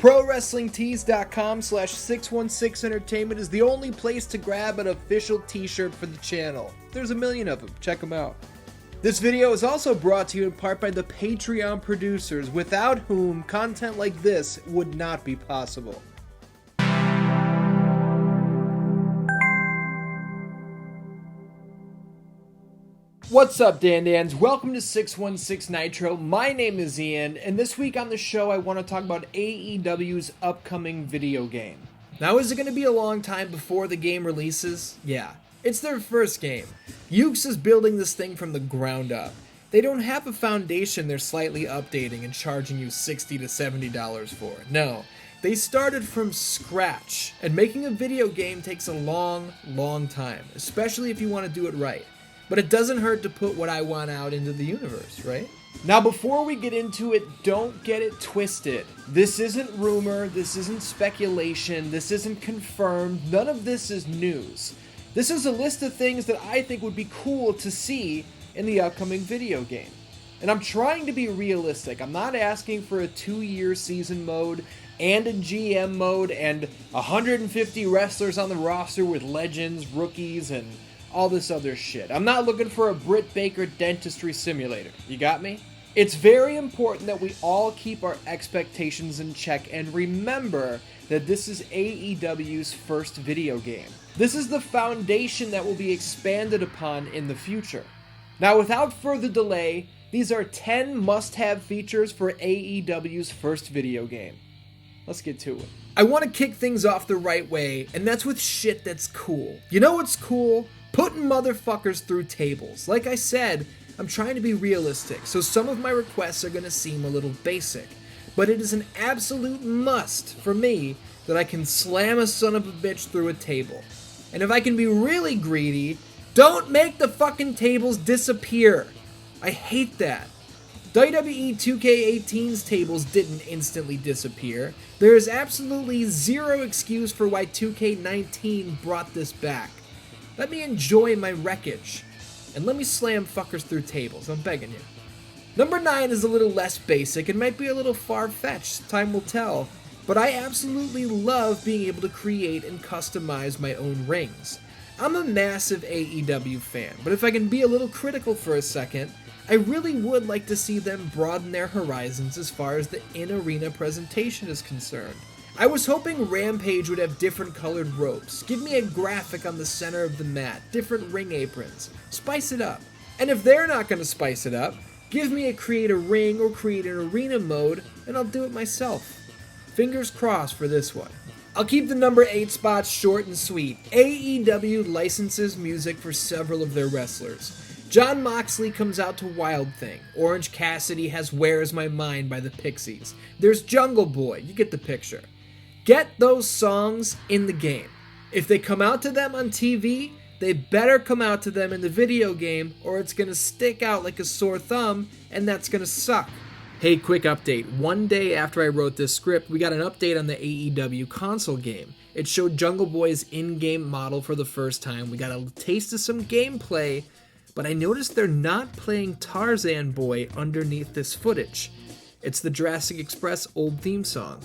ProWrestlingTees.com/616Entertainment is the only place to grab an official t-shirt for the channel. There's a million of them. Check them out. This video is also brought to you in part by the Patreon producers, without whom content like this would not be possible. What's up, Dan-Dans? Welcome to 616 Nitro. My name is Ian, and this week on the show I want to talk about AEW's upcoming video game. Now, is it going to be a long time before the game releases? Yeah, it's their first game. Yuke's is building this thing from the ground up. They don't have a foundation they're slightly updating and charging you $60 to $70 for. No, they started from scratch, and making a video game takes a long, long time, especially if you want to do it right. But it doesn't hurt to put what I want out into the universe, right? Now, before we get into it, don't get it twisted. This isn't rumor, this isn't speculation, this isn't confirmed, none of this is news. This is a list of things that I think would be cool to see in the upcoming video game. And I'm trying to be realistic. I'm not asking for a 2-year season mode and a GM mode and 150 wrestlers on the roster with legends, rookies, and all this other shit. I'm not looking for a Britt Baker dentistry simulator. You got me? It's very important that we all keep our expectations in check and remember that this is AEW's first video game. This is the foundation that will be expanded upon in the future. Now, without further delay, these are 10 must-have features for AEW's first video game. Let's get to it. I want to kick things off the right way, and that's with shit that's cool. You know what's cool? Putting motherfuckers through tables. Like I said, I'm trying to be realistic, so some of my requests are going to seem a little basic. But it is an absolute must for me that I can slam a son of a bitch through a table. And if I can be really greedy, don't make the fucking tables disappear. I hate that. WWE 2K18's tables didn't instantly disappear. There is absolutely zero excuse for why 2K19 brought this back. Let me enjoy my wreckage, and let me slam fuckers through tables, I'm begging you. Number 9 is a little less basic and might be a little far-fetched, time will tell, but I absolutely love being able to create and customize my own rings. I'm a massive AEW fan, but if I can be a little critical for a second, I really would like to see them broaden their horizons as far as the in-arena presentation is concerned. I was hoping Rampage would have different colored ropes, give me a graphic on the center of the mat, different ring aprons, spice it up. And if they're not going to spice it up, give me a create a ring or create an arena mode, and I'll do it myself. Fingers crossed for this one. I'll keep the number 8 spots short and sweet. AEW licenses music for several of their wrestlers. Jon Moxley comes out to Wild Thing. Orange Cassidy has Where's My Mind by the Pixies. There's Jungle Boy, you get the picture. Get those songs in the game. If they come out to them on TV, they better come out to them in the video game or it's going to stick out like a sore thumb and that's going to suck. Hey, quick update. One day after I wrote this script, we got an update on the AEW console game. It showed Jungle Boy's in-game model for the first time. We got a taste of some gameplay, but I noticed they're not playing Tarzan Boy underneath this footage. It's the Jurassic Express old theme song.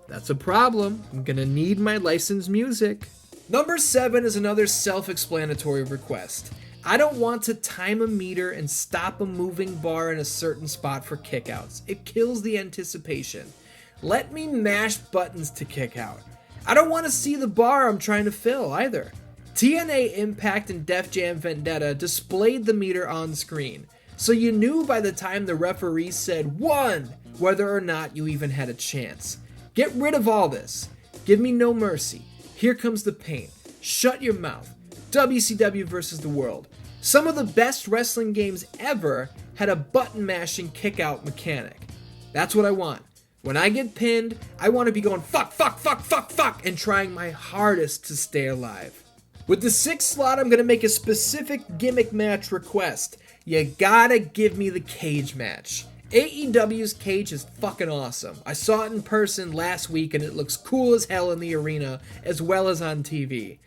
That's a problem. I'm gonna need my licensed music. Number 7 is another self-explanatory request. I don't want to time a meter and stop a moving bar in a certain spot for kickouts. It kills the anticipation. Let me mash buttons to kick out. I don't want to see the bar I'm trying to fill either. TNA Impact and Def Jam Vendetta displayed the meter on screen, so you knew by the time the referee said 1 whether or not you even had a chance. Get rid of all this. Give me no mercy. Here comes the pain. Shut your mouth. WCW versus the world. Some of the best wrestling games ever had a button mashing kick out mechanic. That's what I want. When I get pinned, I want to be going fuck, fuck, fuck, fuck, fuck, and trying my hardest to stay alive. With the 6th slot, I'm going to make a specific gimmick match request. You gotta give me the cage match. AEW's cage is fucking awesome. I saw it in person last week and it looks cool as hell in the arena as well as on TV.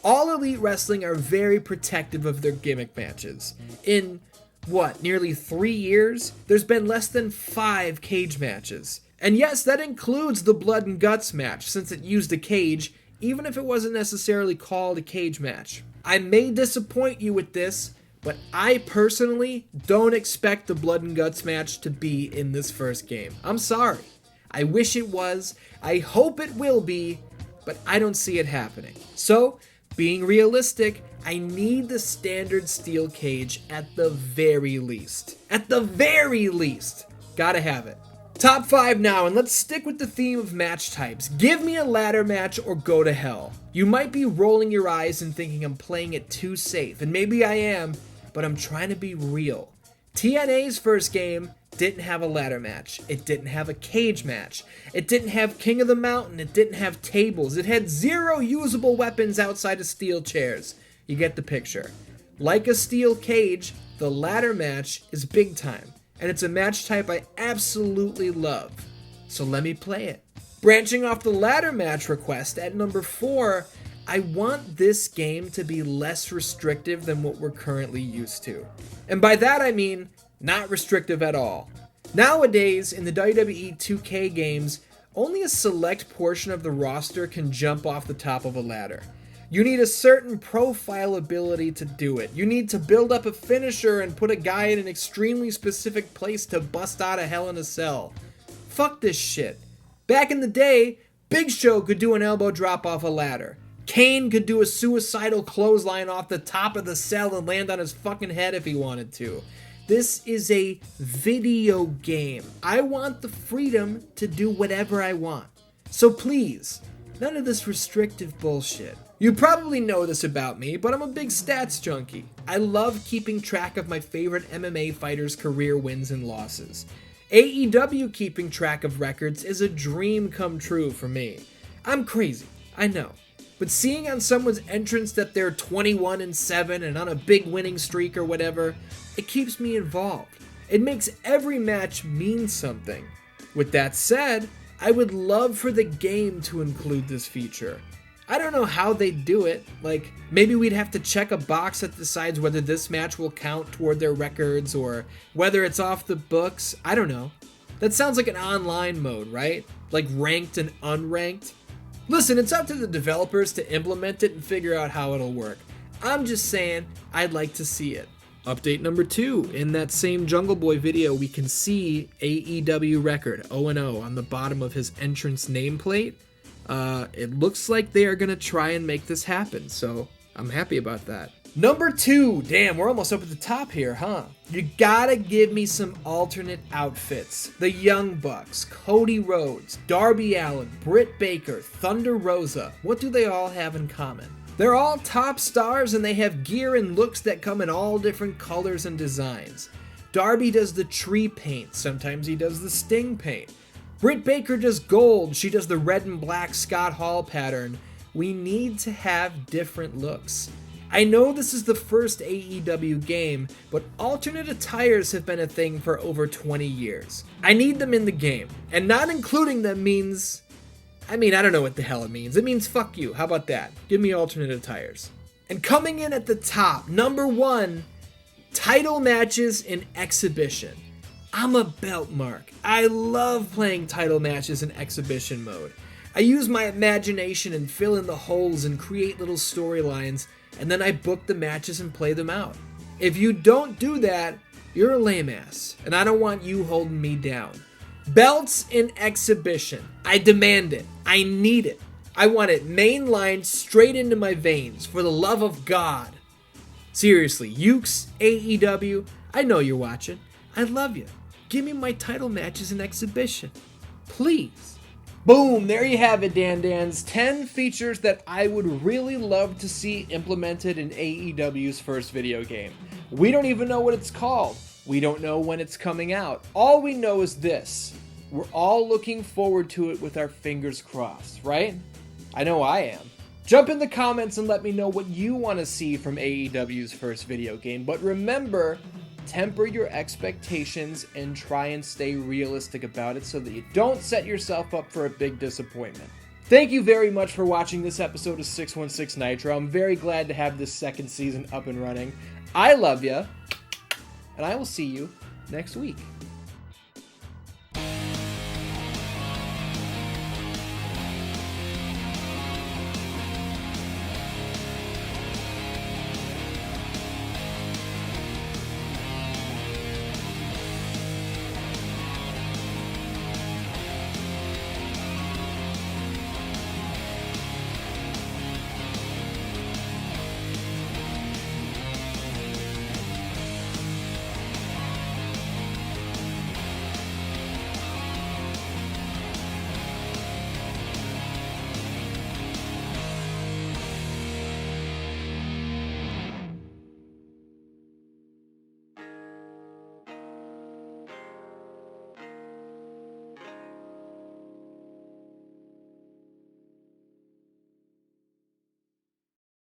All Elite Wrestling are very protective of their gimmick matches. In, nearly 3 years, there's been less than 5 cage matches. And yes, that includes the blood and guts match, since it used a cage, even if it wasn't necessarily called a cage match. I may disappoint you with this, but I personally don't expect the blood and guts match to be in this first game. I'm sorry. I wish it was. I hope it will be, but I don't see it happening. So, being realistic, I need the standard steel cage at the very least. At the very least. Gotta have it. Top 5 now, and let's stick with the theme of match types. Give me a ladder match or go to hell. You might be rolling your eyes and thinking I'm playing it too safe, and maybe I am, but I'm trying to be real. TNA's first game didn't have a ladder match. It didn't have a cage match. It didn't have King of the Mountain. It didn't have tables. It had 0 usable weapons outside of steel chairs. You get the picture. Like a steel cage, the ladder match is big time, and it's a match type I absolutely love. So let me play it. Branching off the ladder match request at number 4, I want this game to be less restrictive than what we're currently used to. And by that I mean not restrictive at all. Nowadays, in the WWE 2K games, only a select portion of the roster can jump off the top of a ladder. You need a certain profile ability to do it. You need to build up a finisher and put a guy in an extremely specific place to bust out of Hell in a Cell. Fuck this shit. Back in the day, Big Show could do an elbow drop off a ladder. Kane could do a suicidal clothesline off the top of the cell and land on his fucking head if he wanted to. This is a video game. I want the freedom to do whatever I want. So please, none of this restrictive bullshit. You probably know this about me, but I'm a big stats junkie. I love keeping track of my favorite MMA fighters' career wins and losses. AEW keeping track of records is a dream come true for me. I'm crazy, I know. But seeing on someone's entrance that they're 21-7 and on a big winning streak or whatever, it keeps me involved. It makes every match mean something. With that said, I would love for the game to include this feature. I don't know how they'd do it. Like, maybe we'd have to check a box that decides whether this match will count toward their records or whether it's off the books. I don't know. That sounds like an online mode, right? Like ranked and unranked. Listen, it's up to the developers to implement it and figure out how it'll work. I'm just saying, I'd like to see it. Update number 2. In that same Jungle Boy video, we can see AEW record 0-0 on the bottom of his entrance nameplate. It looks like they are going to try and make this happen, so I'm happy about that. Number 2. Damn, we're almost up at the top here, huh? You gotta give me some alternate outfits. The Young Bucks, Cody Rhodes, Darby Allin, Britt Baker, Thunder Rosa. What do they all have in common? They're all top stars and they have gear and looks that come in all different colors and designs. Darby does the tree paint, sometimes he does the sting paint. Britt Baker does gold, she does the red and black Scott Hall pattern. We need to have different looks. I know this is the first AEW game, but alternate attires have been a thing for over 20 years. I need them in the game, and not including them means... I don't know what the hell it means. It means fuck you. How about that? Give me alternate attires. And coming in at the top, number 1, title matches in exhibition. I'm a belt mark. I love playing title matches in exhibition mode. I use my imagination and fill in the holes and create little storylines, and then I book the matches and play them out. If you don't do that, you're a lame ass, and I don't want you holding me down. Belts in exhibition. I demand it. I need it. I want it mainlined straight into my veins, for the love of God. Seriously, Ukes, AEW, I know you're watching. I love you. Give me my title matches in exhibition. Please. Boom, there you have it, Dan. 10 features that I would really love to see implemented in AEW's first video game. We don't even know what it's called. We don't know when it's coming out. All we know is this. We're all looking forward to it with our fingers crossed, right? I know I am. Jump in the comments and let me know what you want to see from AEW's first video game. But remember, temper your expectations and try and stay realistic about it so that you don't set yourself up for a big disappointment. Thank you very much for watching this episode of 616 Nitro. I'm very glad to have this second season up and running. I love you, and I will see you next week.